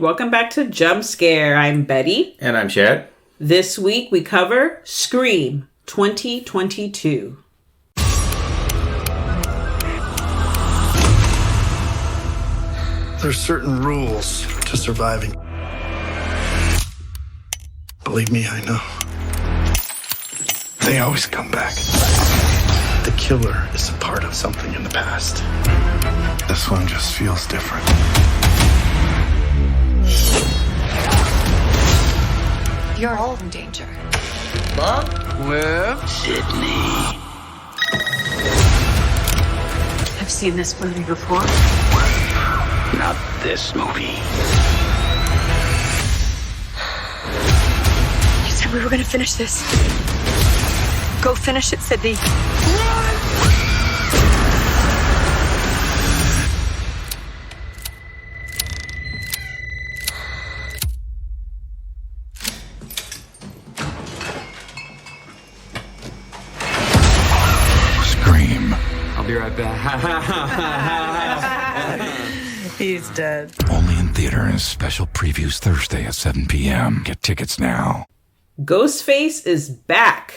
Welcome back to Jump Scare. I'm Betty. And I'm Chad. This week we cover Scream 2022. There's certain rules to surviving. Believe me, I know. They always come back. The killer is a part of something in the past. This one just feels different. You're all in danger. Mom? With Sydney. I've seen this movie before. Not this movie. You said we were gonna finish this. Go finish it, Sydney. Scream. I'll be right back. He's dead. Only in theater and special previews Thursday at 7 p.m. Get tickets now. Ghostface is back.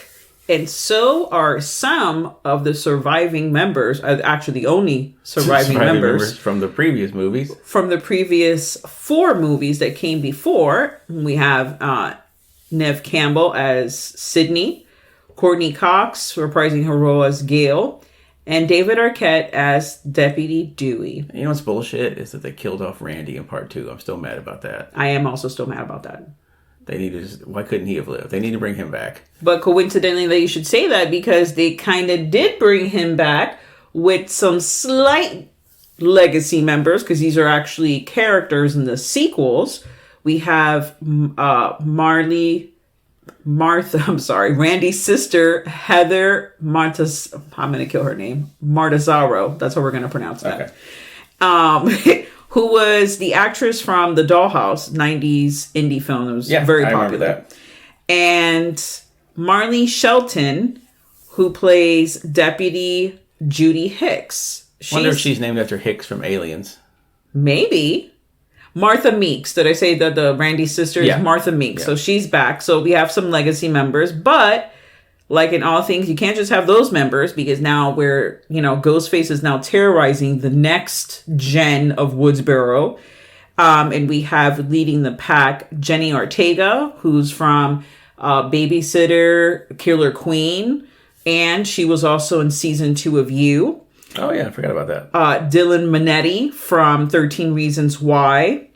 And so are some of the surviving members, actually the only surviving members from the previous movies. From the previous 4 movies that came before. We have Neve Campbell as Sydney, Courtney Cox reprising her role as Gail, and David Arquette as Deputy Dewey. You know what's bullshit is that they killed off Randy in part 2. I'm still mad about that. I am also still mad about that. They need to why couldn't he have lived? They need to bring him back. But coincidentally, that you should say that because they kind of did bring him back with some slight legacy members, because these are actually characters in the sequels. We have Randy's sister, Heather I'm going to kill her name. Martazaro. That's how we're going to pronounce that. Okay. Who was the actress from The Dollhouse, 90s indie film. It was very popular. I remember that. And Marley Shelton, who plays Deputy Judy Hicks. I wonder if she's named after Hicks from Aliens. Maybe. Martha Meeks. Did I say that the Randy's sister is Martha Meeks? Yeah. So she's back. So we have some legacy members. But like in all things, you can't just have those members, because now Ghostface is now terrorizing the next gen of Woodsboro. And we have leading the pack Jenny Ortega, who's from Babysitter, Killer Queen. And she was also in season 2 of You. Oh, yeah. I forgot about that. Dylan Minetti from 13 Reasons Why.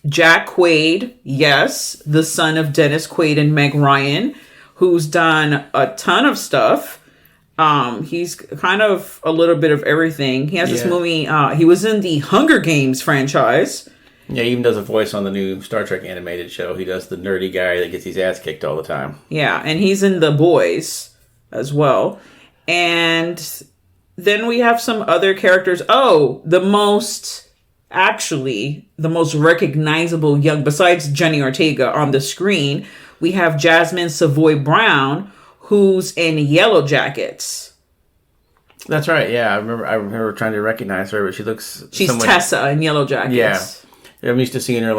Jack Quaid, yes, the son of Dennis Quaid and Meg Ryan, who's done a ton of stuff. He's kind of a little bit of everything. He has this movie. He was in the Hunger Games franchise. Yeah, he even does a voice on the new Star Trek animated show. He does the nerdy guy that gets his ass kicked all the time. Yeah, and he's in The Boys as well. And then we have some other characters. Oh, the most recognizable besides Jenny Ortega on the screen, we have Jasmine Savoy Brown, who's in Yellow Jackets. That's right. Yeah, I remember trying to recognize her, but she's Tessa in Yellow Jackets. Yeah, I'm used to seeing her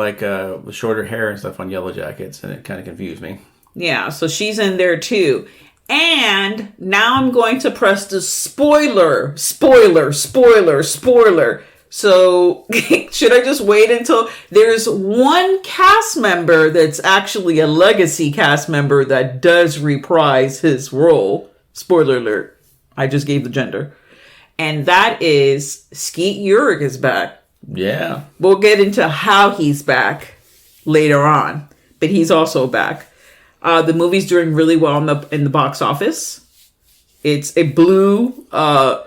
with shorter hair and stuff on Yellow Jackets, and it kind of confused me. Yeah, so she's in there too. And now I'm going to press the spoiler. So should I just wait until there's one cast member that's actually a legacy cast member that does reprise his role? Spoiler alert. I just gave the gender. And that is Skeet Ulrich is back. Yeah. We'll get into how he's back later on, but he's also back. The movie's doing really well in the box office. It's a blue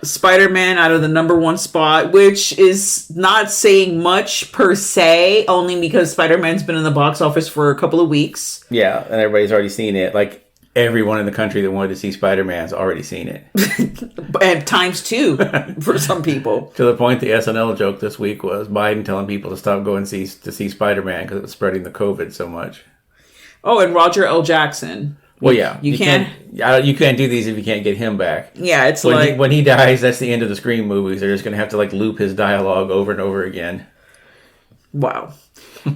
Spider-Man out of the #1 spot, which is not saying much per se, only because Spider-Man's been in the box office for a couple of weeks. Yeah, and everybody's already seen it. Like, everyone in the country that wanted to see Spider-Man's already seen it. And times 2 for some people. To the point, the SNL joke this week was Biden telling people to stop going to see Spider-Man because it was spreading the COVID so much. Oh, and Roger L. Jackson. Well, yeah, you can't do these if you can't get him back. Yeah, it's when he dies, that's the end of the Scream movies. They're just going to have to loop his dialogue over and over again. Wow.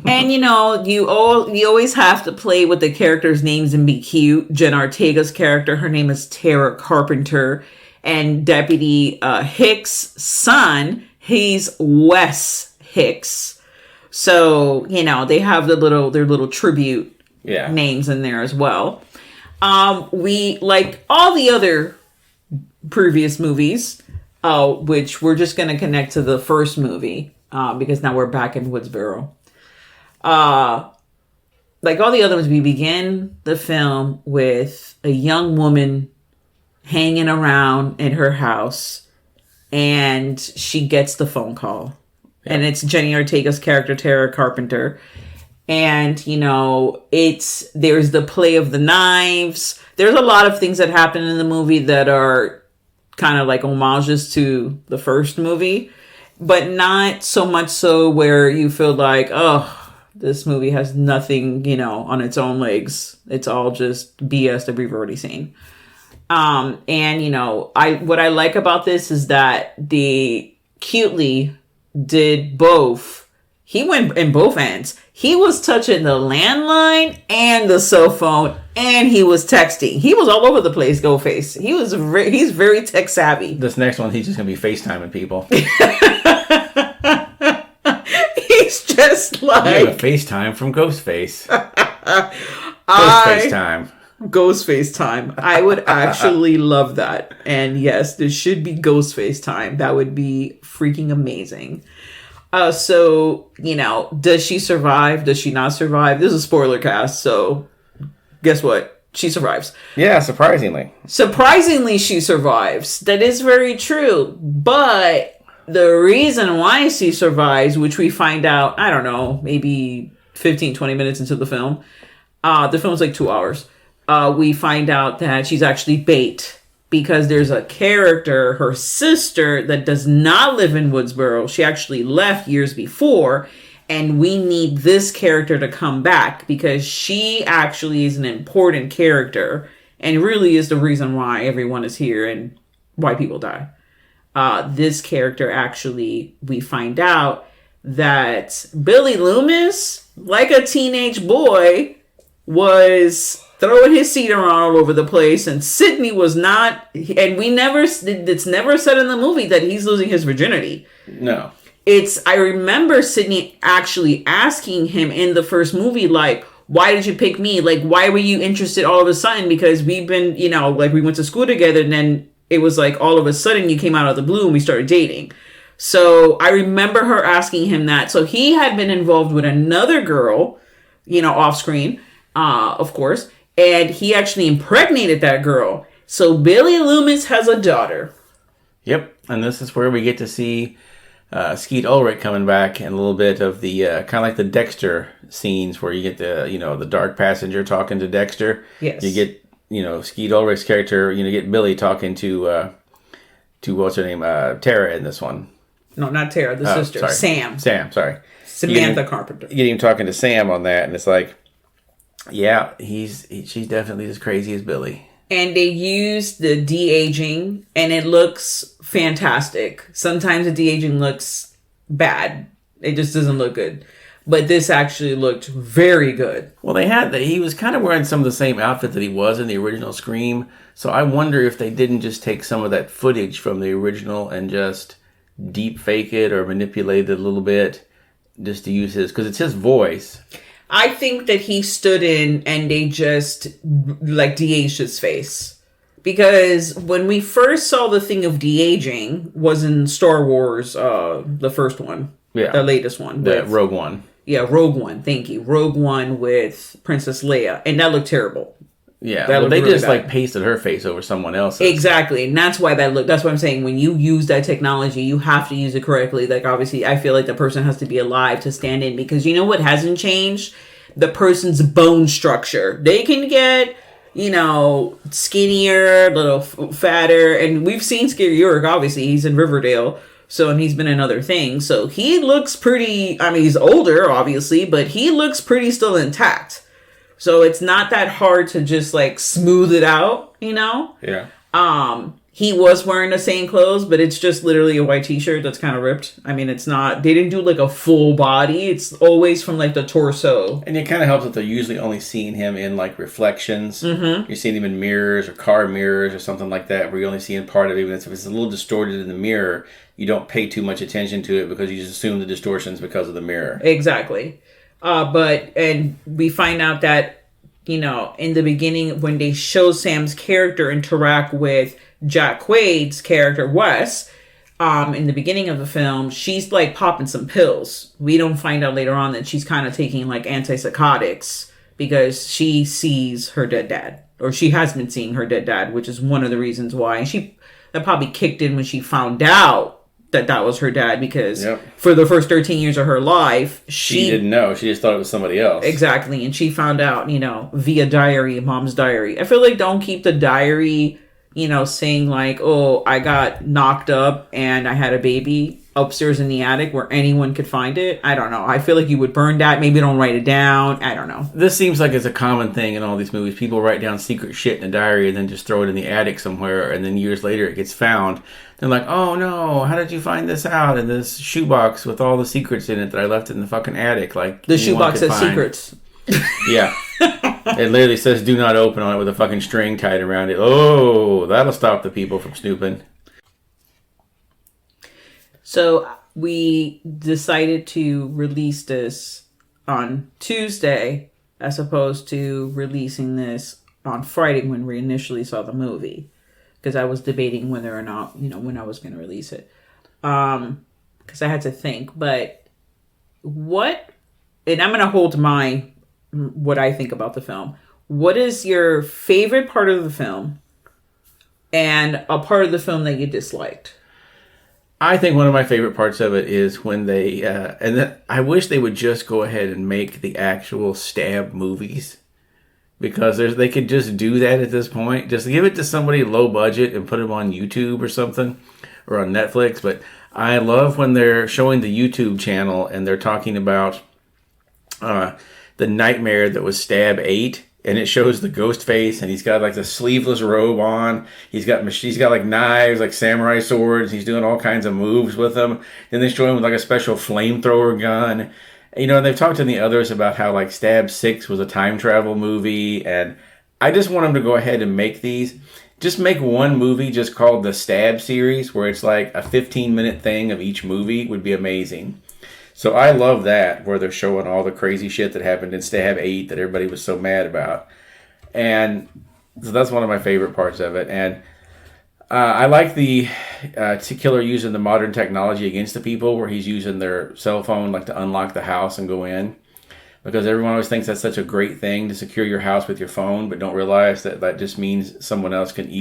And, you always have to play with the characters' names and be cute. Jen Ortega's character, her name is Tara Carpenter. And Deputy Hicks' son, he's Wes Hicks. So, they have their little tribute names in there as well. We, like all the other previous movies, which we're just going to connect to the first movie, because now we're back in Woodsboro. Like all the other ones, we begin the film with a young woman hanging around in her house, and she gets the phone call. Yeah. And it's Jenny Ortega's character, Tara Carpenter. And, there's the play of the knives. There's a lot of things that happen in the movie that are kind of like homages to the first movie, but not so much so where you feel like, oh, this movie has nothing, on its own legs. It's all just BS that we've already seen. What I like about this is that they cutely did both. He went in both ends. He was touching the landline and the cell phone, and he was texting. He was all over the place, Ghostface. He's very tech savvy. This next one, he's just going to be FaceTiming people. He's just like... You have a FaceTime from Ghostface. FaceTime. Ghostface time. I would actually love that. And yes, there should be Ghostface time. That would be freaking amazing. So, does she survive? Does she not survive? This is a spoiler cast, so guess what? She survives. Yeah, surprisingly. Surprisingly, she survives. That is very true. But the reason why she survives, which we find out, I don't know, maybe 15, 20 minutes into the film. The film's like 2 hours. We find out that she's actually bait. Because there's a character, her sister, that does not live in Woodsboro. She actually left years before. And we need this character to come back because she actually is an important character. And really is the reason why everyone is here and why people die. This character actually, we find out that Billy Loomis, like a teenage boy, was... throwing his seat around all over the place, and Sydney was not, and it's never said in the movie that he's losing his virginity. No. I remember Sydney actually asking him in the first movie, like, why did you pick me? Like, why were you interested all of a sudden? Because we've been, we went to school together, and then it was like all of a sudden you came out of the blue and we started dating. So I remember her asking him that. So he had been involved with another girl, off screen, of course. And he actually impregnated that girl. So Billy Loomis has a daughter. Yep. And this is where we get to see Skeet Ulrich coming back and a little bit of the kind of like the Dexter scenes where you get the dark passenger talking to Dexter. Yes. You get, Skeet Ulrich's character, get Billy talking to what's her name? Tara in this one. No, not Tara, the sister. Sorry. Sam, sorry. Samantha Carpenter. You get him talking to Sam on that, and it's like, yeah, she's definitely as crazy as Billy. And they use the de-aging, and it looks fantastic. Sometimes the de-aging looks bad. It just doesn't look good. But this actually looked very good. Well, he was kind of wearing some of the same outfit that he was in the original Scream. So I wonder if they didn't just take some of that footage from the original and just deep fake it or manipulate it a little bit just to use his, because it's his voice. I think that he stood in and they just like de-aged his face. Because when we first saw the thing of de-aging was in Star Wars, the first one. Yeah. The latest one. The Rogue One. Yeah, Rogue One. Thank you. Rogue One with Princess Leia. And that looked terrible. Yeah. Well, they really just bad. Pasted her face over someone else's. Exactly. And that's why that's what I'm saying. When you use that technology, you have to use it correctly. Like, obviously, I feel like the person has to be alive to stand in. Because you know what hasn't changed? The person's bone structure. They can get, skinnier, a little fatter. And we've seen Scary York, obviously. He's in Riverdale. And he's been in other things. So he looks pretty, he's older, obviously. But he looks pretty still intact. So it's not that hard to just, smooth it out, Yeah. he was wearing the same clothes, but it's just literally a white t-shirt that's kind of ripped. I mean, it's not, they didn't do like a full body. It's always from like the torso. And it kind of helps that they're usually only seeing him in like reflections. Mm-hmm. You're seeing him in mirrors or car mirrors or something like that, where you're only seeing part of it. Even if it's a little distorted in the mirror, you don't pay too much attention to it because you just assume the distortion's because of the mirror. Exactly. And we find out that, you know, in the beginning, when they show Sam's character interact with Jack Quaid's character, Wes, in the beginning of the film, she's like popping some pills. We don't find out later on that she's kind of taking like antipsychotics because she sees her dead dad, or she has been seeing her dead dad, which is one of the reasons why. And that probably kicked in when she found out that was her dad, because for the first 13 years of her life, she didn't know. She just thought it was somebody else. Exactly. And she found out, you know, via diary, mom's diary. I feel like don't keep the diary, you know, saying like, oh, I got knocked up and I had a baby upstairs in the attic where anyone could find it. I don't know. I feel like you would burn that. Maybe don't write it down. I don't know. This seems like it's a common thing in all these movies. People write down secret shit in a diary and then just throw it in the attic somewhere, and then years later it gets found. They're like, oh no, how did you find this out? In this shoebox with all the secrets in it that I left in the fucking attic. Like, the shoebox has secrets. Yeah. It literally says do not open on it with a fucking string tied around it. Oh, that'll stop the people from snooping. So we decided to release this on Tuesday as opposed to releasing this on Friday when we initially saw the movie, because I was debating whether or not, you know, when I was going to release it. Because I had to think. But and I'm going to hold what I think about the film. What is your favorite part of the film and a part of the film that you disliked? I think one of my favorite parts of it is when they, I wish they would just go ahead and make the actual stab movies, because they could just do that at this point. Just give it to somebody low budget and put them on YouTube or something, or on Netflix. But I love when they're showing the YouTube channel and they're talking about the nightmare that was Stab 8. And it shows the ghost face, and he's got like the sleeveless robe on. He's got like knives, like samurai swords. He's doing all kinds of moves with them. Then they show him with like a special flamethrower gun. You know, and they've talked to the others about how like Stab 6 was a time travel movie. And I just want them to go ahead and make these. Just make one movie just called the Stab series, where it's like a 15-minute thing of each movie would be amazing. So I love that, where they're showing all the crazy shit that happened in Stab 8 that everybody was so mad about. And so that's one of my favorite parts of it. And I like the killer using the modern technology against the people, where he's using their cell phone like to unlock the house and go in. Because everyone always thinks that's such a great thing to secure your house with your phone, but don't realize that that just means someone else can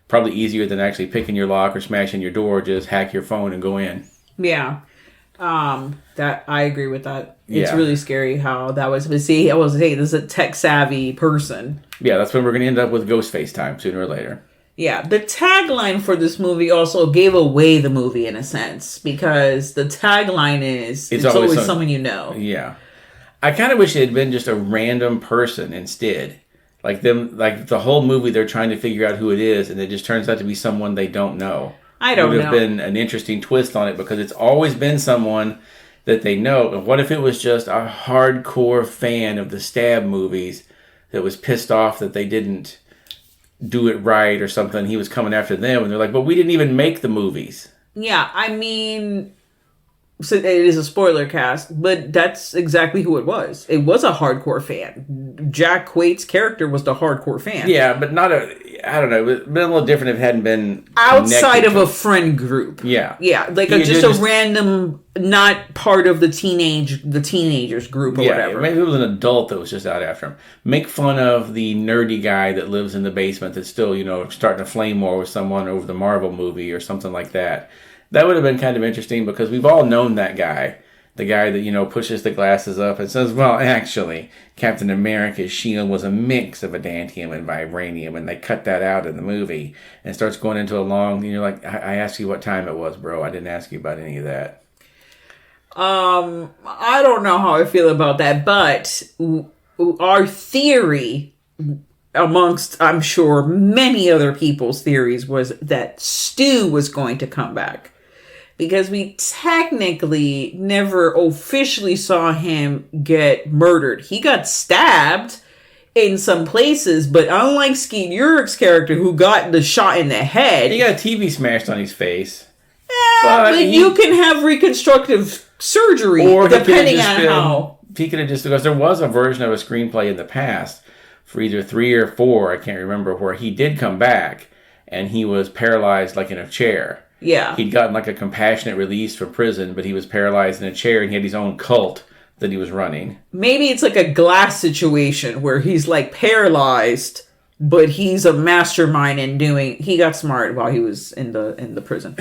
probably easier than actually picking your lock or smashing your door, just hack your phone and go in. Yeah. That I agree with that. It's really scary how that was. But see, I was saying this is a tech savvy person. Yeah, that's when we're going to end up with ghost FaceTime sooner or later. Yeah, the tagline for this movie also gave away the movie in a sense, because the tagline is it's always someone you know. Yeah, I kind of wish it had been just a random person instead. Like the whole movie, they're trying to figure out who it is, and it just turns out to be someone they don't know. I don't know. It would have been an interesting twist on it, because it's always been someone that they know. And what if it was just a hardcore fan of the Stab movies that was pissed off that they didn't do it right or something? He was coming after them, and they're like, but we didn't even make the movies. Yeah, I mean, so it is a spoiler cast, but that's exactly who it was. It was a hardcore fan. Jack Quaid's character was the hardcore fan. Yeah, but I don't know. It would have been a little different if it hadn't been outside of a friend group. Yeah. Yeah, like just a random, not part of the teenagers group or whatever. Maybe it was an adult that was just out after him. Make fun of the nerdy guy that lives in the basement that's still, you know, starting to flame war with someone over the Marvel movie or something like that. That would have been kind of interesting, because we've all known that guy. The guy that, you know, pushes the glasses up and says, well, actually, Captain America's shield was a mix of adamantium and vibranium, and they cut that out in the movie. And starts going into a long, you know, like, I asked you what time it was, bro. I didn't ask you about any of that. I don't know how I feel about that, but our theory amongst, I'm sure, many other people's theories, was that Stu was going to come back. Because we technically never officially saw him get murdered. He got stabbed in some places, but unlike Skeet Ulrich's character, who got the shot in the head... He got a TV smashed on his face. But you can have reconstructive surgery, or depending on how... He could have just... Because there was a version of a screenplay in the past, for either 3 or 4, I can't remember, where he did come back, and he was paralyzed like in a chair. Yeah. He'd gotten like a compassionate release from prison, but he was paralyzed in a chair, and he had his own cult that he was running. Maybe it's like a Glass situation where he's like paralyzed, but he's a mastermind in doing... He got smart while he was in the prison.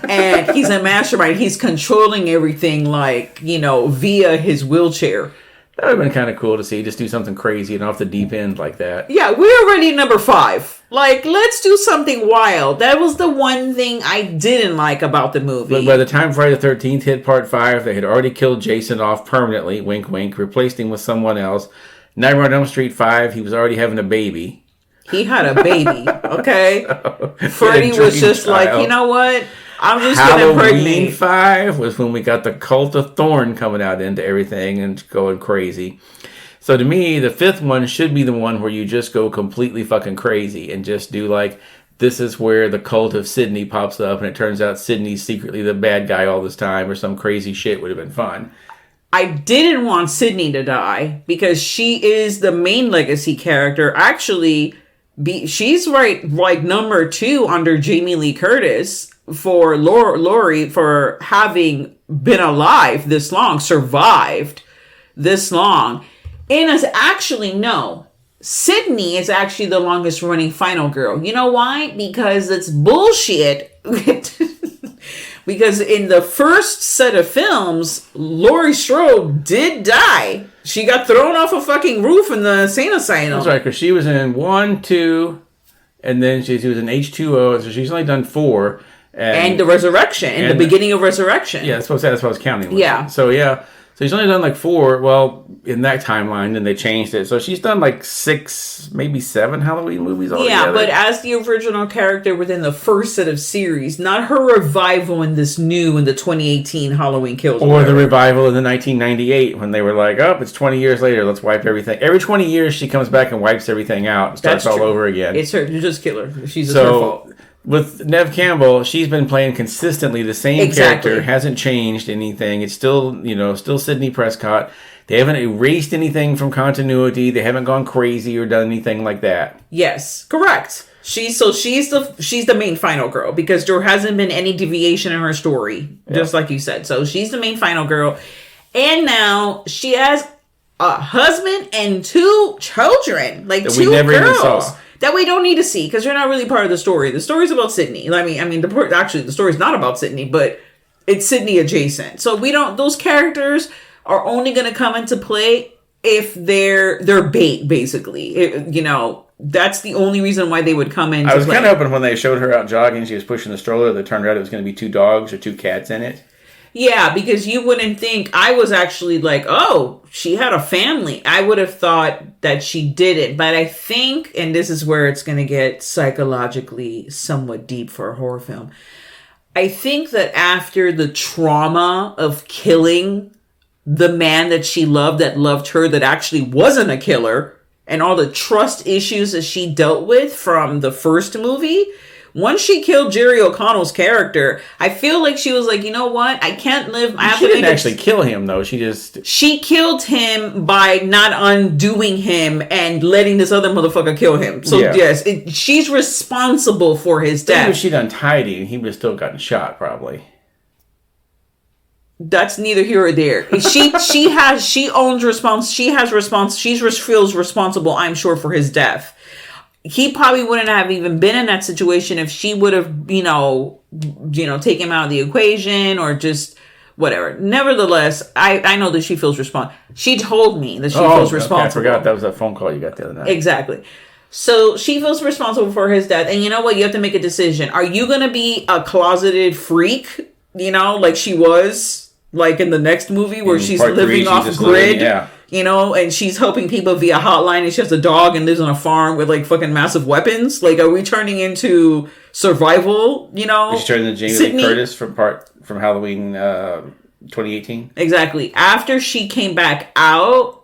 And he's a mastermind. He's controlling everything, like, you know, via his wheelchair. That would have been kind of cool to see. Just do something crazy and off the deep end like that. Yeah, we're already number 5. Like, let's do something wild. That was the one thing I didn't like about the movie. But by the time Friday the 13th hit part 5, they had already killed Jason off permanently, wink wink, replaced him with someone else. Nightmare on Elm Street 5, he was already having a baby. He had a baby, okay? Freddy was just child. Like, you know what? I'm just going to impregnate. Halloween 5 was when we got the Cult of Thorn coming out into everything and going crazy. So to me, the 5th one should be the one where you just go completely fucking crazy and just do like, this is where the cult of Sydney pops up and it turns out Sydney's secretly the bad guy all this time, or some crazy shit would have been fun. I didn't want Sydney to die because she is the main legacy character. Actually, she's right like number 2 under Jamie Lee Curtis for Laurie for having been alive this long, survived this long. And it's actually, no, Sydney is actually the longest running final girl. You know why? Because it's bullshit. Because in the first set of films, Laurie Strode did die. She got thrown off a fucking roof in the insane asylum. That's right, because she was in 1, 2, and then she was in H2O, so she's only done 4. And the Resurrection, and the beginning of Resurrection. Yeah, that's what I was counting. Yeah. So, yeah. So she's only done like 4, well, in that timeline, and they changed it. So she's done like 6, maybe 7 Halloween movies altogether. Yeah, but as the original character within the first set of series, not her revival in this new, in the 2018 Halloween Kills. Or the revival in the 1998 when they were like, oh, it's 20 years later, let's wipe everything. Every 20 years she comes back and wipes everything out and starts all over again. It's her, you just kill her. It's her fault. With Neve Campbell, she's been playing consistently the same character, hasn't changed anything. It's still, still Sidney Prescott. They haven't erased anything from continuity. They haven't gone crazy or done anything like that. Yes, correct. She's the main final girl because there hasn't been any deviation in her story, just like you said. So she's the main final girl, and now she has a husband and 2 children, like that 2 girls. Even saw. That we don't need to see because you're not really part of the story. The story's about Sydney. The story's not about Sydney, but it's Sydney adjacent. So those characters are only going to come into play if they're bait, basically. That's the only reason why they would come in. I was kind of hoping when they showed her out jogging, she was pushing the stroller, that turned out it was going to be 2 dogs or 2 cats in it. Yeah, because you wouldn't think... I was actually like, oh, she had a family. I would have thought that she didn't. But I think, and this is where it's going to get psychologically somewhat deep for a horror film. I think that after the trauma of killing the man that she loved, that loved her, that actually wasn't a killer, and all the trust issues that she dealt with from the first movie... Once she killed Jerry O'Connell's character, I feel like she was like, you know what? I can't live... She didn't actually kill him, though. She killed him by not undoing him and letting this other motherfucker kill him. So, yes, she's responsible for his death. If she'd untied him, he would have still gotten shot, probably. That's neither here or there. She feels responsible, I'm sure, for his death. He probably wouldn't have even been in that situation if she would have, taken him out of the equation or just whatever. Nevertheless, I know that she feels responsible. She told me that she feels responsible. I forgot that was a phone call you got the other night. Exactly. So she feels responsible for his death. And you know what? You have to make a decision. Are you going to be a closeted freak, like she was? Or are you going to be a like in the next movie where she's living off grid, you know, and she's helping people via hotline, and she has a dog and lives on a farm with like fucking massive weapons. Like, are we turning into survival? You know, she's turning into Jamie Lee Curtis from Halloween 2018. Exactly. After she came back out.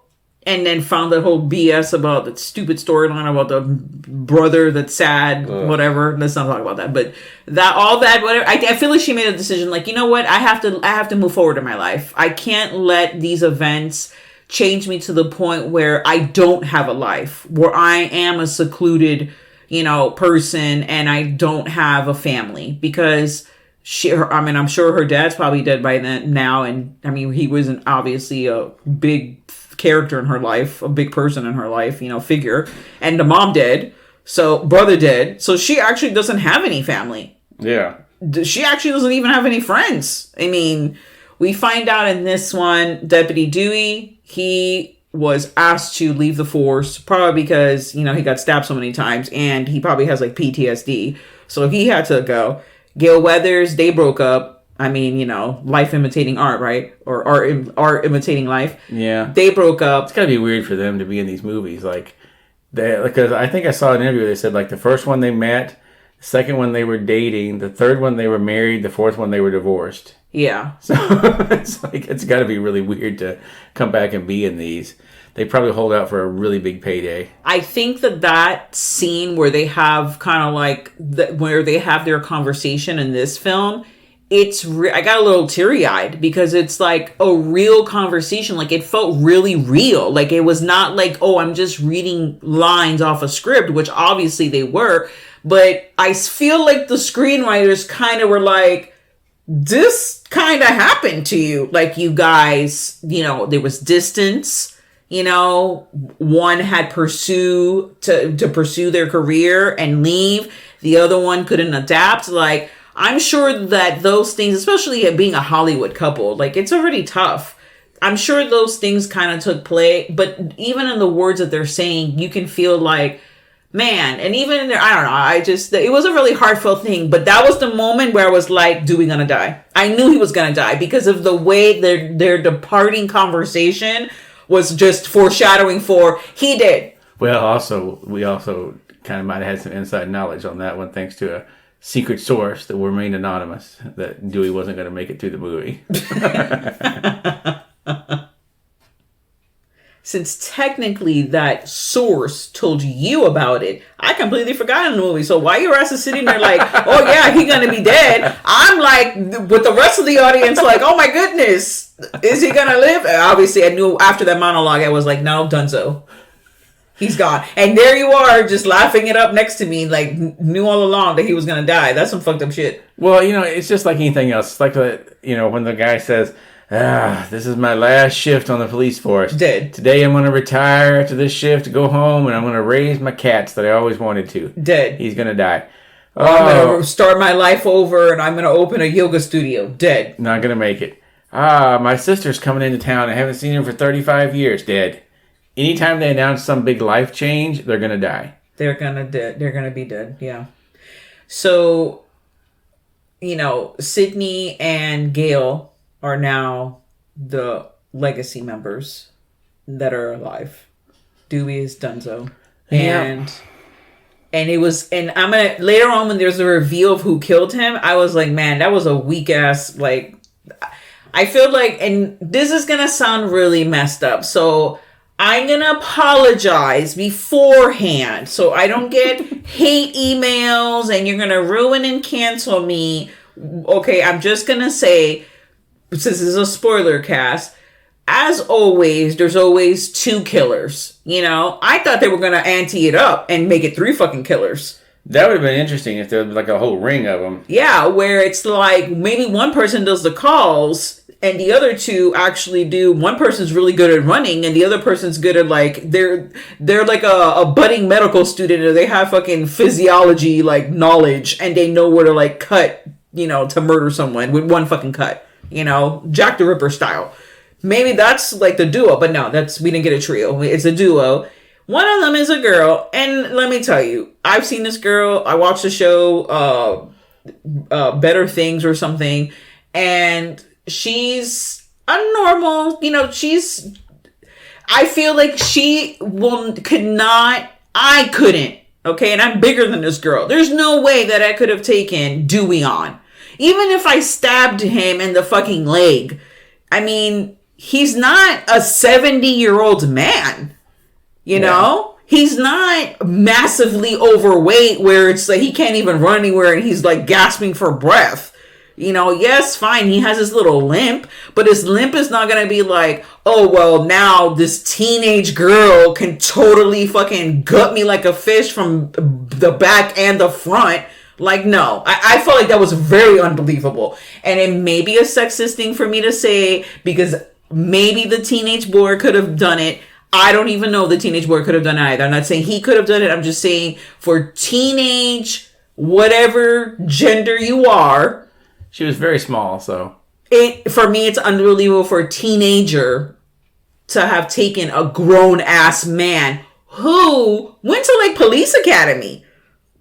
And then found that whole BS about that stupid storyline about the brother that's sad, whatever. Let's not talk about that. But whatever. I feel like she made a decision. Like, you know what? I have to move forward in my life. I can't let these events change me to the point where I don't have a life, where I am a secluded, you know, person, and I don't have a family because. I'm sure her dad's probably dead by then now, and I mean, he wasn't obviously a big character in her life, a big person in her life, you know, figure. And the mom dead, so brother dead, so she actually doesn't have any family. Yeah, she actually doesn't even have any friends. I mean, we find out in this one, Deputy Dewey, he was asked to leave the force, probably because, you know, he got stabbed so many times, and he probably has like PTSD, so he had to go. Gail Weathers, they broke up. I mean, you know, life imitating art, right? Or art imitating life. Yeah. They broke up. It's gotta be weird for them to be in these movies. Because I think I saw an interview where they said, like, the first one they met, the second one they were dating, the third one they were married, the fourth one they were divorced. Yeah. So it's like, it's gotta be really weird to come back and be in these. They probably hold out for a really big payday. I think that scene where they have kind of like where they have their conversation in this film, I got a little teary-eyed because it's like a real conversation. Like, it felt really real. Like, it was not like, oh, I'm just reading lines off a script, which obviously they were. But I feel like the screenwriters kind of were like, this kind of happened to you. Like, you guys, you know, there was distance. You know, one had to pursue their career and leave. The other one couldn't adapt. Like, I'm sure that those things, especially being a Hollywood couple, like, it's already tough. I'm sure those things kind of took play. But even in the words that they're saying, you can feel like, man, and even in there, I don't know. It was a really heartfelt thing. But that was the moment where I was like, Dewey gonna die. I knew he was gonna die because of the way their departing conversation was just foreshadowing for he did. Well, we also kind of might have had some inside knowledge on that one, thanks to a secret source that will remain anonymous, that Dewey wasn't going to make it through the movie. Since technically that source told you about it, I completely forgot in the movie. So why your ass is sitting there like, oh yeah, he gonna be dead? I'm like, with the rest of the audience, like, oh my goodness, is he gonna live? And obviously, I knew after that monologue, I was like, no, Dunzo. He's gone. And there you are, just laughing it up next to me, like, knew all along that he was gonna die. That's some fucked up shit. Well, you know, it's just like anything else. It's like, you know, when the guy says, this is my last shift on the police force. Dead. Today I'm going to retire after this shift, go home, and I'm going to raise my cats that I always wanted to. Dead. He's going to die. I'm going to start my life over, and I'm going to open a yoga studio. Dead. Not going to make it. My sister's coming into town. I haven't seen her for 35 years. Dead. Anytime they announce some big life change, they're going to die. They're going to be dead, yeah. So, you know, Sydney and Gail are now the legacy members that are alive. Dewey is Dunzo. And it was, and I'm gonna, later on when there's a reveal of who killed him, I was like, man, that was a weak ass, like, I feel like, and this is gonna sound really messed up, so I'm gonna apologize beforehand so I don't get hate emails and you're gonna ruin and cancel me. Okay, I'm just gonna say, since this is a spoiler cast, as always, there's always two killers. You know, I thought they were going to ante it up and make it 3 fucking killers. That would have been interesting if there was like a whole ring of them. Yeah, where it's like maybe one person does the calls and the other two actually do. One person's really good at running and the other person's good at like, they're like a budding medical student or they have fucking physiology like knowledge and they know where to like cut, you know, to murder someone with one fucking cut. You know, Jack the Ripper style. Maybe that's like the duo, but no, we didn't get a trio. It's a duo. One of them is a girl, and let me tell you, I've seen this girl. I watched the show, Better Things or something, and she's a normal, I feel like I couldn't, okay, and I'm bigger than this girl. There's no way that I could have taken Dewey on. Even if I stabbed him in the fucking leg. I mean, he's not a 70-year-old man, you know? He's not massively overweight where it's like he can't even run anywhere and he's like gasping for breath. Yes, fine, he has his little limp, but his limp is not gonna be like, oh, well, now this teenage girl can totally fucking gut me like a fish from the back and the front. Like, no. I felt like that was very unbelievable. And it may be a sexist thing for me to say, because maybe the teenage boy could have done it. I don't even know if the teenage boy could have done it either. I'm not saying he could have done it. I'm just saying for teenage, whatever gender you are. She was very small, so. For me, it's unbelievable for a teenager to have taken a grown-ass man who went to, like, police academy.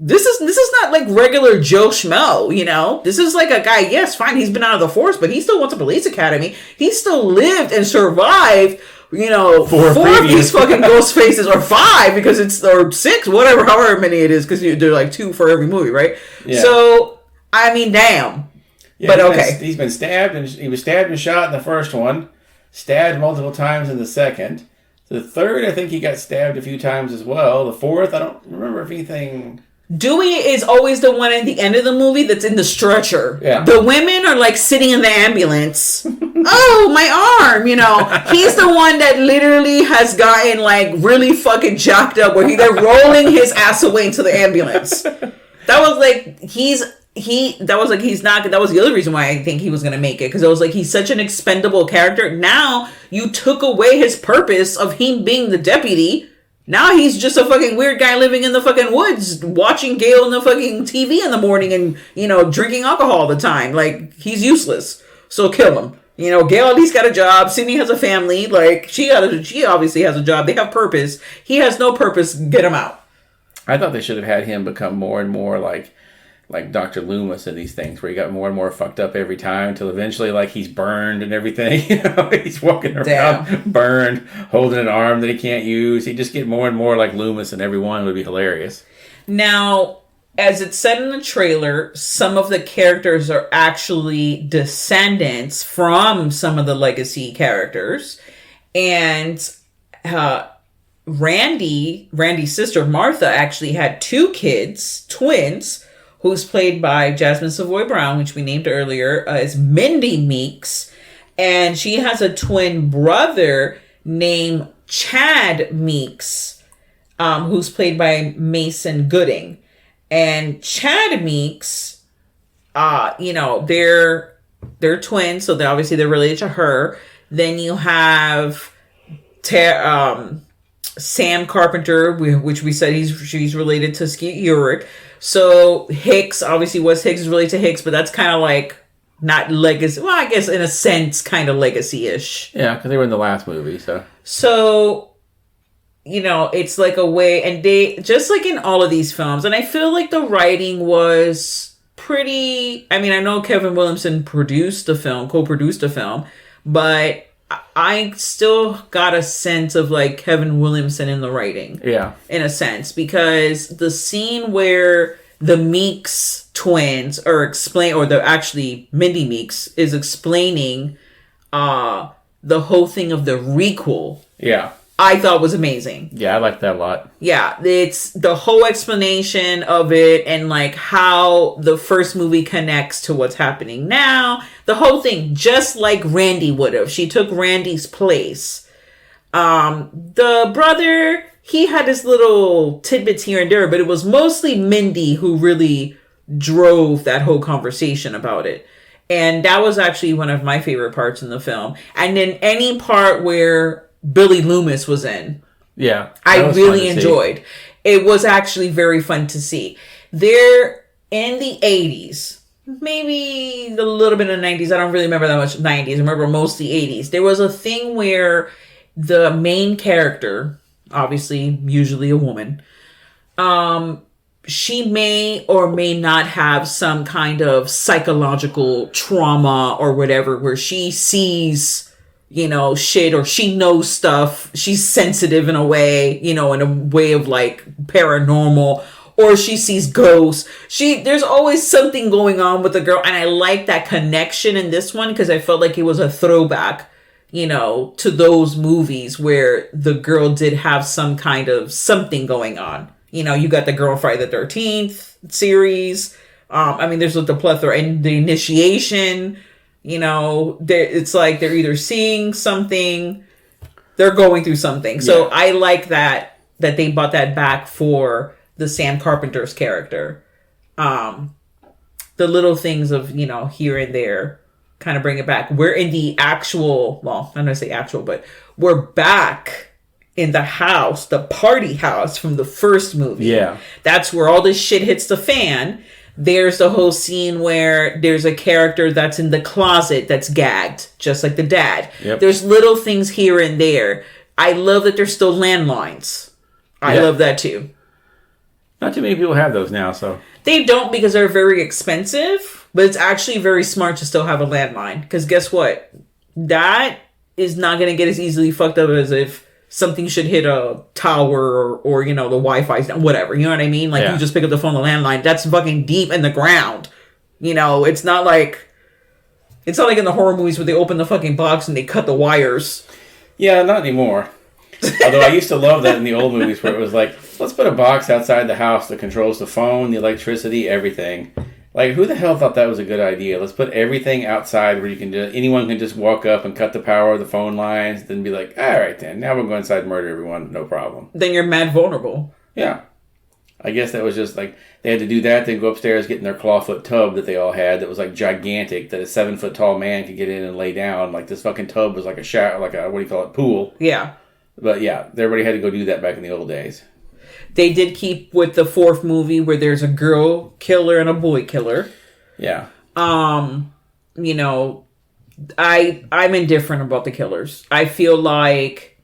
This is not like regular Joe Schmo, This is like a guy, yes, fine, he's been out of the force, but he still went to police academy. He still lived and survived, four of these fucking ghost faces, or 5, because or 6, whatever, however many it is, because they're like 2 for every movie, right? Yeah. So, I mean, damn. Yeah, but okay. He's been stabbed, and he was stabbed and shot in the first one, stabbed multiple times in the second. The third, I think he got stabbed a few times as well. The fourth, I don't remember if anything... Dewey is always the one at the end of the movie that's in the stretcher. Yeah. The women are like sitting in the ambulance. Oh, my arm, He's the one that literally has gotten like really fucking jacked up where they're rolling his ass away into the ambulance. That was like, that was the other reason why I think he was going to make it. Because it was like, he's such an expendable character. Now, you took away his purpose of him being the deputy. Now he's just a fucking weird guy living in the fucking woods, watching Gail on the fucking TV in the morning and, drinking alcohol all the time. Like, he's useless. So kill him. Gail at least got a job. Sydney has a family. Like, she obviously has a job. They have purpose. He has no purpose. Get him out. I thought they should have had him become more and more like Dr. Loomis in these things, where he got more and more fucked up every time until eventually, like, he's burned and everything. He's walking around burned, holding an arm that he can't use. He'd just get more and more like Loomis, and every one would be hilarious. Now, as it said in the trailer, some of the characters are actually descendants from some of the legacy characters. And Randy's sister, Martha, actually had 2 kids, twins, who's played by Jasmine Savoy Brown, which we named earlier, as Mindy Meeks. And she has a twin brother named Chad Meeks, who's played by Mason Gooding. And Chad Meeks, they're twins, so they're related to her. Then you have Sam Carpenter, which we said she's related to Skeet Ulrich. So Hicks, obviously Wes Hicks is related to Hicks, but that's kind of like not legacy. Well, I guess in a sense, kind of legacy-ish. Yeah, because they were in the last movie, so. So, it's like a way, and they, just like in all of these films, and I feel like the writing was pretty, I mean, I know Kevin Williamson co-produced the film, but I still got a sense of like Kevin Williamson in the writing. Yeah. In a sense, because the scene where the Meeks twins are actually Mindy Meeks is explaining the whole thing of the requel. Yeah. I thought was amazing. Yeah, I liked that a lot. Yeah, it's the whole explanation of it and like how the first movie connects to what's happening now. The whole thing, just like Randy would have. She took Randy's place. The brother, he had his little tidbits here and there, but it was mostly Mindy who really drove that whole conversation about it. And that was actually one of my favorite parts in the film. And then any part where Billy Loomis was in. Yeah. I really enjoyed. It was actually very fun to see. They're in the 80s. Maybe a little bit of the 90s. I don't really remember that much 90s. I remember mostly 80s. There was a thing where the main character, obviously, usually a woman, she may or may not have some kind of psychological trauma or whatever, where she sees, you know, shit, or she knows stuff. She's sensitive in a way, you know, in a way of like paranormal, or she sees ghosts. There's always something going on with the girl. And I like that connection in this one, because I felt like it was a throwback, you know, to those movies where the girl did have some kind of something going on. You know, you got the girl Friday the 13th series. I mean, there's the plethora, and the Initiation, you know, it's like they're either seeing something, they're going through something. So I like that they brought that back for the Sam Carpenter's character. The little things of, you know, here and there kind of bring it back. We're in the actual, well, I'm going to say actual, but we're back in the house, the party house from the first movie. Yeah. That's where all this shit hits the fan. There's the whole scene where there's a character that's in the closet that's gagged, just like the dad. Yep. There's little things here and there. I love that there's still landlines. I love that too. Not too many people have those now, so. They don't, because they're very expensive, but it's actually very smart to still have a landline. Because guess what? That is not going to get as easily fucked up as if something should hit a tower or you know, the Wi-Fi's down, whatever. You know what I mean? Like, you just pick up the phone, the landline. That's fucking deep in the ground. You know, it's not like in the horror movies where they open the fucking box and they cut the wires. Yeah, not anymore. Although I used to love that in the old movies where it was like, let's put a box outside the house that controls the phone, the electricity, everything. Like, who the hell thought that was a good idea? Let's put everything outside where you can anyone can just walk up and cut the power of the phone lines, then be like, all right, then, now we'll go inside and murder everyone, no problem. Then you're mad vulnerable. Yeah. I guess that was just like, they had to do that, then go upstairs, get in their clawfoot tub that they all had that was like gigantic, that a 7-foot tall man could get in and lay down. Like, this fucking tub was like a shower, like a, what do you call it, pool. Yeah. But yeah, everybody had to go do that back in the old days. They did keep with the fourth movie where there's a girl killer and a boy killer. Yeah. You know, I'm indifferent about the killers. I feel like,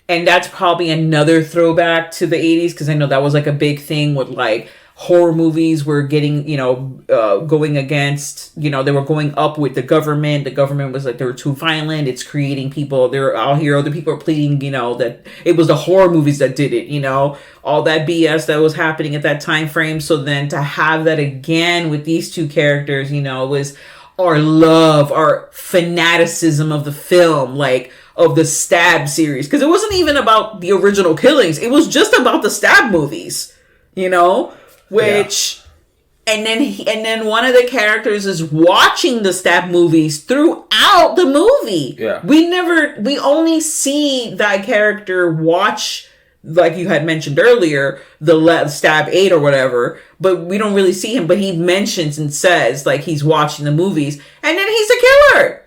and that's probably another throwback to the 80s, because I know that was like a big thing with like horror movies were getting, you know, going against, you know, they were going up with the government. The government was like, they were too violent. It's creating people. They're out here. Other people are pleading, you know, that it was the horror movies that did it, you know, all that BS that was happening at that time frame. So then to have that again with these two characters, you know, was our love, our fanaticism of the film, like of the Stab series. Because it wasn't even about the original killings. It was just about the Stab movies, you know? Which, and then one of the characters is watching the Stab movies throughout the movie. Yeah. We only see that character watch, like you had mentioned earlier, the Stab 8 or whatever, but we don't really see him, but he mentions and says, like, he's watching the movies, and then he's a killer.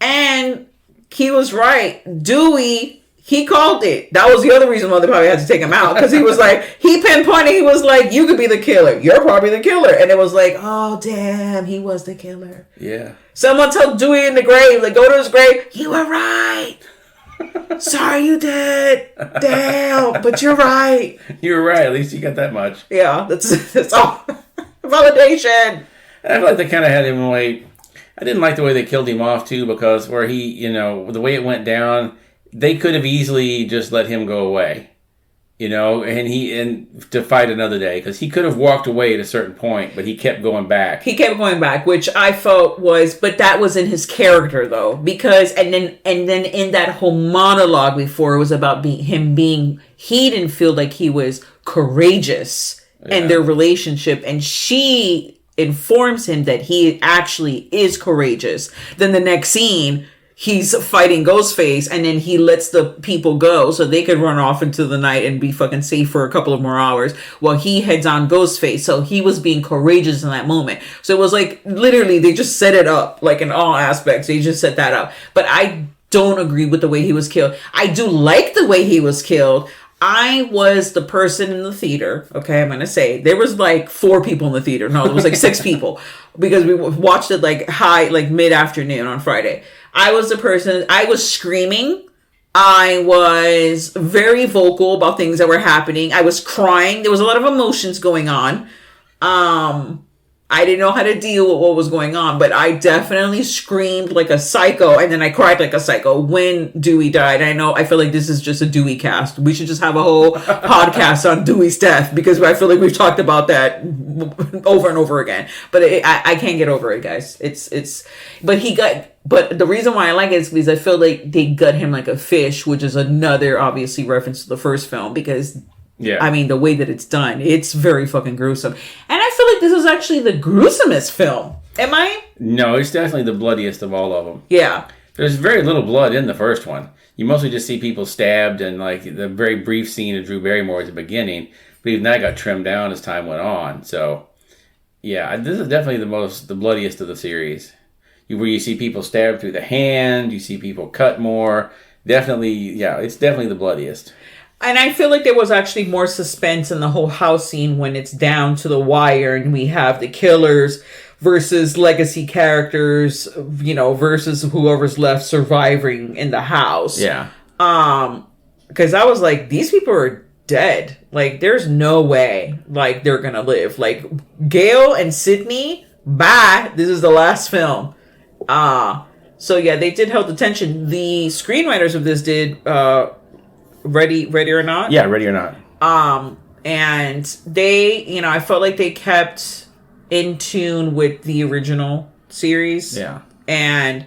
And he was right. Dewey, he called it. That was the other reason why they probably had to take him out. Because he was like, he pinpointed, he was like, you could be the killer. You're probably the killer. And it was like, oh, damn, he was the killer. Yeah. Someone told Dewey in the grave, like, go to his grave. You were right. Sorry you did. Damn, but you're right. You were right. At least you got that much. Yeah, that's all. Validation. And I feel like they kind of had him in a way. I didn't like the way they killed him off, too, because where he, you know, the way it went down, they could have easily just let him go away, you know, and to fight another day, because he could have walked away at a certain point, but he kept going back. He kept going back, which I felt but that was in his character though, because and then in that whole monologue before, it was about he didn't feel like he was courageous in their relationship, and she informs him that he actually is courageous. Then the next scene, he's fighting Ghostface, and then he lets the people go so they could run off into the night and be fucking safe for a couple of more hours while he heads on Ghostface. So he was being courageous in that moment. So it was like, literally, they just set it up, like in all aspects. They just set that up. But I don't agree with the way he was killed. I do like the way he was killed. I was the person in the theater. Okay, I'm going to say there was like 4 people in the theater. No, it was like 6 people, because we watched it like mid-afternoon on Friday. I was the person, I was screaming I was very vocal about things that were happening. I was crying. There was a lot of emotions going on. I didn't know how to deal with what was going on, but I definitely screamed like a psycho, and then I cried like a psycho when Dewey died. I feel like this is just a Dewey cast. We should just have a whole podcast on Dewey's death, because I feel like we've talked about that over and over again. But I can't get over it, guys. But the reason why I like it is because I feel like they gut him like a fish, which is another obviously reference to the first film, because the way that it's done, it's very fucking gruesome. And I feel like this is actually the gruesomest film. Am I? No, it's definitely the bloodiest of all of them. Yeah. There's very little blood in the first one. You mostly just see people stabbed, and like the very brief scene of Drew Barrymore at the beginning. But even that got trimmed down as time went on. So, yeah, this is definitely the bloodiest of the series. Where you see people stabbed through the hand, you see people cut more. Definitely, it's definitely the bloodiest. And I feel like there was actually more suspense in the whole house scene when it's down to the wire and we have the killers versus legacy characters, versus whoever's left surviving in the house. Yeah. Because I was like, these people are dead. Like, there's no way, like, they're gonna live. Like, Gail and Sydney, bye. This is the last film. So yeah, they did hold the tension. The screenwriters of this did, Ready or Not? Yeah, Ready or Not. And they, I felt like they kept in tune with the original series. Yeah. And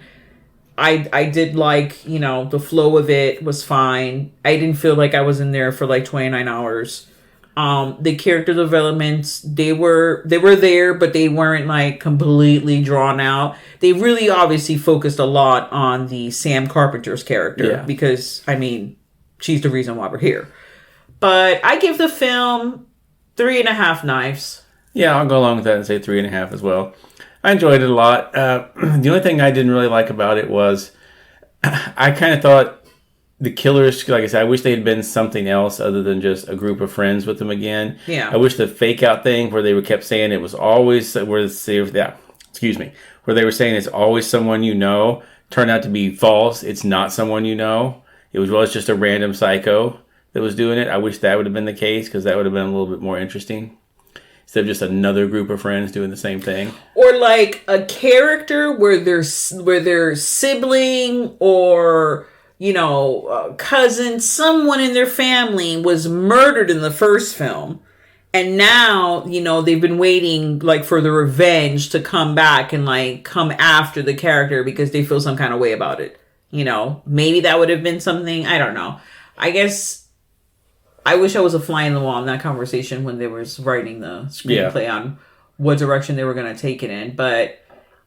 I did like, the flow of it was fine. I didn't feel like I was in there for like 29 hours. The character developments, they were there, but they weren't like completely drawn out. They really obviously focused a lot on the Sam Carpenter's character because, she's the reason why we're here. But I give the film 3.5 knives. Yeah, I'll go along with that and say 3.5 as well. I enjoyed it a lot. The only thing I didn't really like about it was I kind of thought the killers, like I said, I wish they had been something else other than just a group of friends with them again. Yeah. I wish the fake out thing where they kept saying it was always where they were saying it's always someone you know turned out to be false. It's not someone you know. It was just a random psycho that was doing it. I wish that would have been the case, because that would have been a little bit more interesting. Instead of just another group of friends doing the same thing. Or like a character where their sibling or, cousin, someone in their family was murdered in the first film. And now, they've been waiting like for the revenge to come back and like come after the character because they feel some kind of way about it. Maybe that would have been something. I don't know. I guess I wish I was a fly in the wall in that conversation when they were writing the screenplay on what direction they were going to take it in. But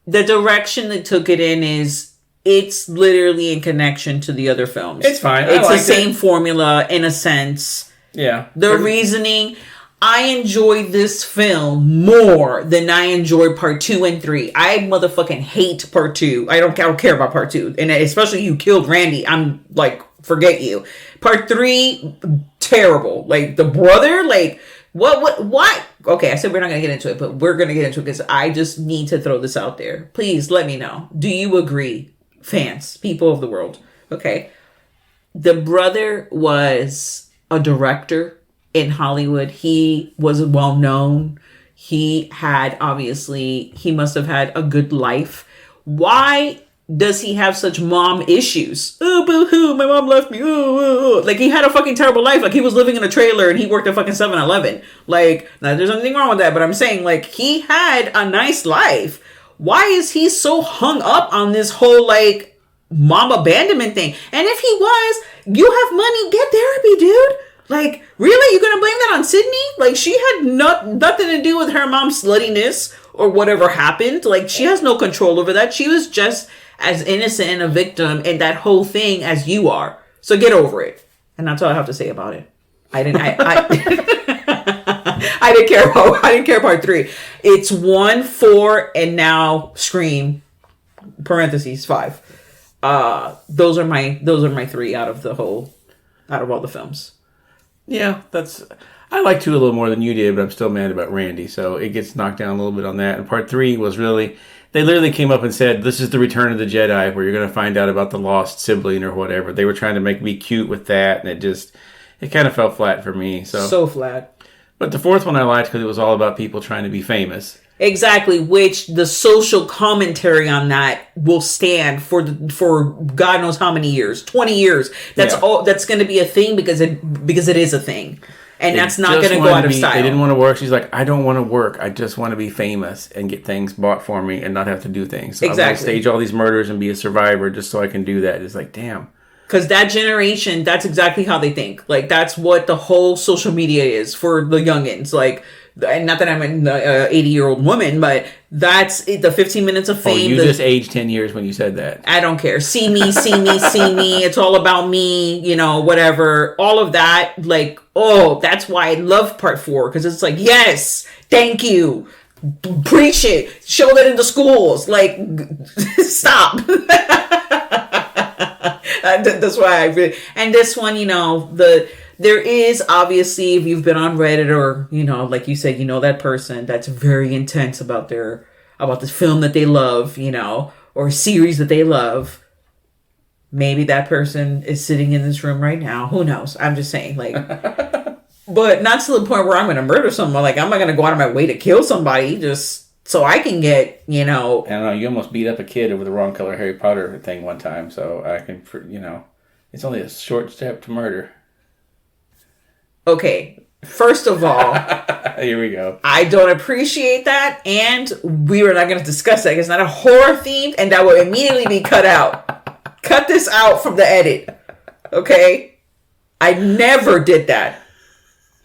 the direction they took it in it's literally in connection to the other films. It's fine. It's the same formula in a sense. Yeah. The reasoning. I enjoyed this film more than I enjoyed part 2 and 3. I motherfucking hate part 2. I don't care about part 2. And especially you killed Randy. I'm like, forget you. Part 3, terrible. Like, the brother, like, what? Okay, I said we're not going to get into it, but we're going to get into it because I just need to throw this out there. Please let me know. Do you agree, fans, people of the world? Okay. The brother was a director in Hollywood. He was well known. He must have had a good life. Why does he have such mom issues? Oh, boo-hoo, my mom left me. Oh. Like, he had a fucking terrible life. Like, he was living in a trailer and he worked at fucking 7-Eleven. Like, now there's nothing wrong with that, but I'm saying, like, he had a nice life. Why is he so hung up on this whole, like, mom abandonment thing? And if he was, you have money, get therapy, dude. Like, really? You're gonna blame that on Sydney? Like, she had nothing to do with her mom's sluttiness or whatever happened. Like, she has no control over that. She was just as innocent and a victim in that whole thing as you are. So get over it. And that's all I have to say about it. I didn't care part 3. It's 1, 4, and now Scream, parentheses 5. Those are my 3 out of all the films. Yeah, I like 2 a little more than you did, but I'm still mad about Randy, so it gets knocked down a little bit on that. And part 3 was really, They literally came up and said, this is the Return of the Jedi, where you're going to find out about the lost sibling or whatever. They were trying to make me cute with that, and it kind of fell flat for me. So flat. But the fourth one I liked because it was all about people trying to be famous. Exactly, which the social commentary on that will stand for God knows how many years, 20 years. That's all. That's going to be a thing because it is a thing, and that's not going to go out of style. They didn't want to work. She's like, I don't want to work. I just want to be famous and get things bought for me and not have to do things. So I'm going to stage all these murders and be a survivor just so I can do that. It's like, damn. Because that generation, that's exactly how they think. Like, that's what the whole social media is for the youngins. Like, and not that I'm an 80-year-old woman, but that's it, the 15 minutes of fame. Oh, you just aged 10 years when you said that. I don't care. See me, see me, see me. It's all about me, whatever. All of that, like, that's why I love part 4. Because it's like, yes, thank you. Preach it. Show that in the schools. Like, stop. That's why I really... And this one, there is obviously, if you've been on Reddit or, like you said, that person that's very intense about this film that they love, or series that they love. Maybe that person is sitting in this room right now. Who knows? I'm just saying, like, but not to the point where I'm going to murder someone. Like, I'm not going to go out of my way to kill somebody just so I can get, I don't know. You almost beat up a kid over the wrong color Harry Potter thing one time. So I can, it's only a short step to murder. Okay, first of all, here we go. I don't appreciate that, and we were not going to discuss that. It's not a horror themed, and that will immediately be cut out. Cut this out from the edit. Okay? I never did that.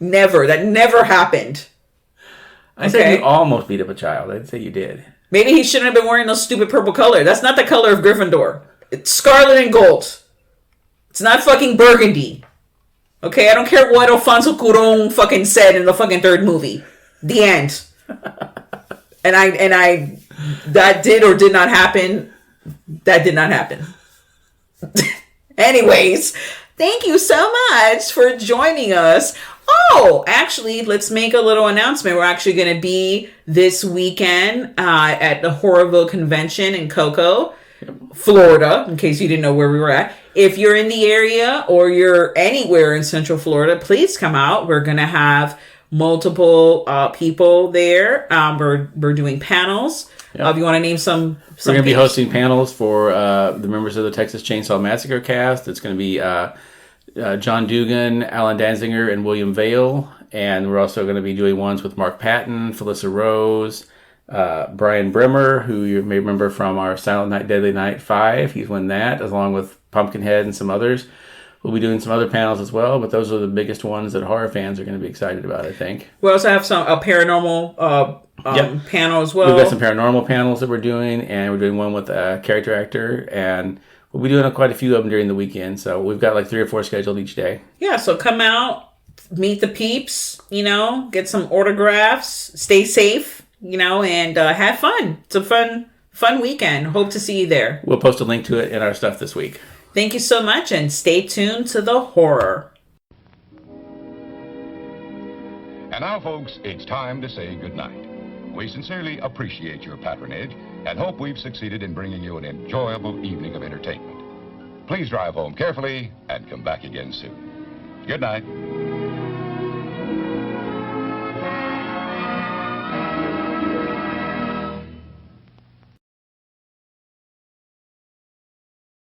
Never. That never happened. I said you almost beat up a child. I'd say you did. Maybe he shouldn't have been wearing those stupid purple color. That's not the color of Gryffindor. It's scarlet and gold. It's not fucking burgundy. Okay, I don't care what Alfonso Cuarón fucking said in the fucking 3rd movie. The end. And I that did or did not happen. That did not happen. Anyways, thank you so much for joining us. Oh, actually, let's make a little announcement. We're actually going to be this weekend at the Horrorville Convention in Cocoa, Florida, in case you didn't know where we were at. If you're in the area or you're anywhere in Central Florida, please come out. We're going to have multiple people there. We're doing panels. Yep. If you want to name some we're going to be hosting panels for the members of the Texas Chainsaw Massacre cast. It's going to be John Dugan, Alan Danziger, and William Vale. And we're also going to be doing ones with Mark Patton, Felissa Rose, Brian Brimmer, who you may remember from our Silent Night, Deadly Night 5. He's won that, along with Pumpkinhead and some others. We'll be doing some other panels as well, but those are the biggest ones that horror fans are going to be excited about, I think. We also have a paranormal panel as well. We've got some paranormal panels that we're doing, and we're doing one with a character actor, and we'll be doing quite a few of them during the weekend. So we've got like 3 or 4 scheduled each day. Yeah, so come out, meet the peeps, get some autographs, stay safe, and have fun. It's a fun weekend. Hope to see you there. We'll post a link to it in our stuff this week. Thank you so much, and stay tuned to the horror. And now, folks, it's time to say goodnight. We sincerely appreciate your patronage and hope we've succeeded in bringing you an enjoyable evening of entertainment. Please drive home carefully and come back again soon. Good night.